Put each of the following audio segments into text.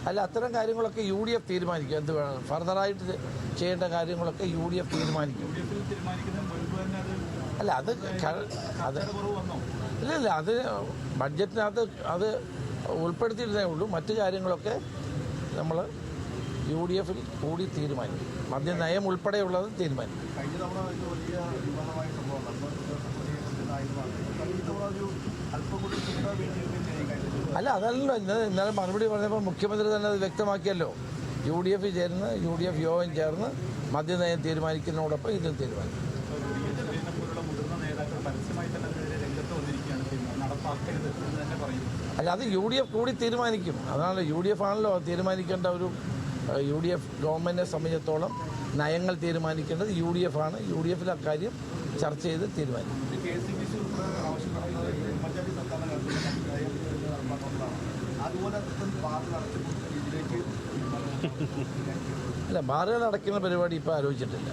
അല്ല, അത്തരം കാര്യങ്ങളൊക്കെ UDF തീരുമാനിക്കും. എന്ത് വേണം ഫർദറായിട്ട് ചെയ്യേണ്ട കാര്യങ്ങളൊക്കെ UDF തീരുമാനിക്കും. അല്ല, അത് ഇല്ല അത് ബഡ്ജറ്റിനകത്ത് അത് ഉൾപ്പെടുത്തിയിരുന്നേ ഉള്ളൂ. മറ്റു കാര്യങ്ങളൊക്കെ നമ്മൾ UDFിൽ കൂടി തീരുമാനിക്കും. മദ്യനയം ഉൾപ്പെടെയുള്ളത് തീരുമാനിക്കും. അല്ല, അതല്ലല്ലോ ഇന്നലെ മറുപടി പറഞ്ഞപ്പോൾ മുഖ്യമന്ത്രി തന്നെ അത് വ്യക്തമാക്കിയല്ലോ. UDF ചേർന്ന് UDF യോഗം ചേർന്ന് മദ്യനയം തീരുമാനിക്കുന്നതോടൊപ്പം ഇതും തീരുമാനിക്കും. അല്ല, അത് UDF കൂടി തീരുമാനിക്കും. അതാണല്ലോ UDF ആണല്ലോ തീരുമാനിക്കേണ്ട. ഒരു UDF ഗവൺമെൻറ്റിനെ സംബന്ധിച്ചിടത്തോളം നയങ്ങൾ തീരുമാനിക്കേണ്ടത് UDF ആണ്. UDFിൽ അക്കാര്യം ചർച്ച ചെയ്ത് തീരുമാനിക്കും. അല്ല, ബാറുകൾ അടയ്ക്കുന്ന പരിപാടി ഇപ്പോൾ ആലോചിച്ചിട്ടില്ല.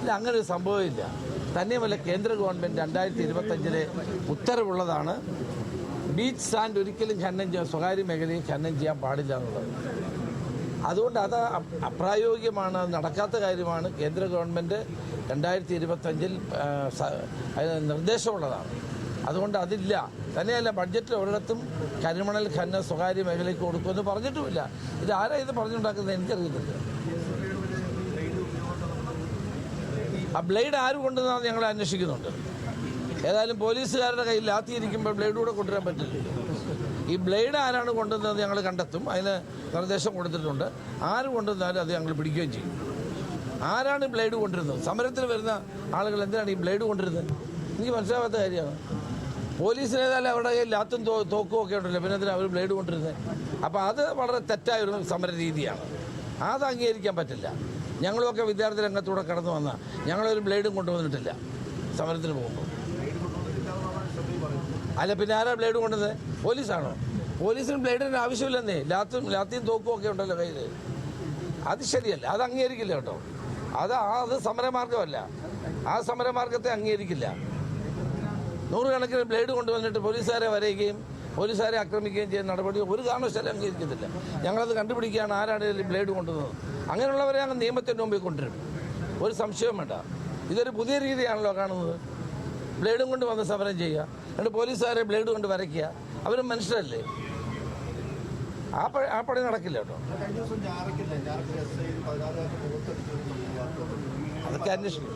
ഇല്ല, അങ്ങനെ ഒരു സംഭവമില്ല. തന്നെയുമല്ല, കേന്ദ്ര ഗവൺമെൻറ് 2025 ഉത്തരവുള്ളതാണ് ബീച്ച് സാൻഡ് ഒരിക്കലും സ്വകാര്യ മേഖലയിൽ ഖനനം ചെയ്യാൻ പാടില്ല എന്നുള്ളത്. അതുകൊണ്ട് അത് അപ്രായോഗികമാണ്, അത് നടക്കാത്ത കാര്യമാണ്. കേന്ദ്ര ഗവൺമെൻറ് 2025 അതിന് നിർദ്ദേശമുള്ളതാണ്. അതുകൊണ്ട് അതില്ല. തന്നെയല്ല, ബഡ്ജറ്റിൽ ഒരിടത്തും കരിമണൽ ഖനനം സ്വകാര്യ മേഖലയ്ക്ക് കൊടുക്കുമെന്ന് പറഞ്ഞിട്ടുമില്ല. ഇതാരാ ഇത് പറഞ്ഞുണ്ടാക്കുന്നത് എനിക്കറിയുന്നില്ല. ആ ബ്ലേഡ് ആര് കൊണ്ടുവന്നാന്ന് ഞങ്ങൾ അന്വേഷിക്കുന്നുണ്ട്. ഏതായാലും പോലീസുകാരുടെ കയ്യിൽ ലാത്തിയിരിക്കുമ്പോൾ ബ്ലേഡ് കൂടെ കൊണ്ടുവരാൻ പറ്റില്ല. ഈ ബ്ലേഡ് ആരാണ് കൊണ്ടുവന്നത് ഞങ്ങൾ കണ്ടെത്തും. അതിന് നിർദ്ദേശം കൊടുത്തിട്ടുണ്ട്. ആര് കൊണ്ടുവന്നാലും അത് ഞങ്ങൾ പിടിക്കുകയും ചെയ്യും. ആരാണ് ബ്ലേഡ് കൊണ്ടിരുന്നത്? സമരത്തിൽ വരുന്ന ആളുകൾ എന്തിനാണ് ഈ ബ്ലേഡ് കൊണ്ടിരുന്നത്? എനിക്ക് മനസ്സിലാവാത്ത കാര്യമാണ്. പോലീസിനേതായാലും അവരുടെ കയ്യിൽ ലാത്തും തോക്കും ഒക്കെ ഉണ്ടല്ലോ, പിന്നെ എന്തിനാണ് അവർ ബ്ലേഡ് കൊണ്ടിരുന്നത്? അപ്പോൾ അത് വളരെ തെറ്റായൊരു സമര രീതിയാണ്. അത് അംഗീകരിക്കാൻ പറ്റില്ല. ഞങ്ങളുമൊക്കെ വിദ്യാർത്ഥി രംഗത്തൂടെ കടന്നു വന്നാൽ ഞങ്ങളൊരു ബ്ലേഡും കൊണ്ടുവന്നിട്ടില്ല സമരത്തിന് പോകുമ്പോൾ. അല്ല, പിന്നെ ആരാ ബ്ലേഡ് കൊണ്ടുവന്നത്? പോലീസാണോ? പോലീസിന് ബ്ലേഡിന് ആവശ്യമില്ലെന്നേ. ലാത്തിയും തോക്കും ഒക്കെ ഉണ്ടല്ലോ കയ്യിൽ. അത് ശരിയല്ല, അത് അംഗീകരിക്കില്ല കേട്ടോ. അത് സമരമാർഗമല്ല. ആ സമരമാർഗത്തെ അംഗീകരിക്കില്ല. നൂറുകണക്കിന് ബ്ലേഡ് കൊണ്ടുവന്നിട്ട് പോലീസുകാരെ വരയുകയും പോലീസുകാരെ ആക്രമിക്കുകയും ചെയ്യുന്ന നടപടി ഒരു കാരണവശാലും അംഗീകരിക്കത്തില്ല. ഞങ്ങളത് കണ്ടുപിടിക്കുകയാണ് ആരാണ് ബ്ലേഡ് കൊണ്ടുവന്നത്. അങ്ങനെയുള്ളവരെ അങ്ങ് നിയമത്തിൻ്റെ മുമ്പിൽ കൊണ്ടുവരും. ഒരു സംശയവും വേണ്ട. ഇതൊരു പുതിയ രീതിയാണല്ലോ കാണുന്നത്. ബ്ലേഡും കൊണ്ട് വന്ന് സമരം ചെയ്യുക, എന്നിട്ട് പോലീസുകാരെ ബ്ലേഡ് കൊണ്ട് വരയ്ക്കുക. അവരും മനുഷ്യരല്ലേ. ആ പണി നടക്കില്ല കേട്ടോ. അതൊക്കെ അന്വേഷിക്കും.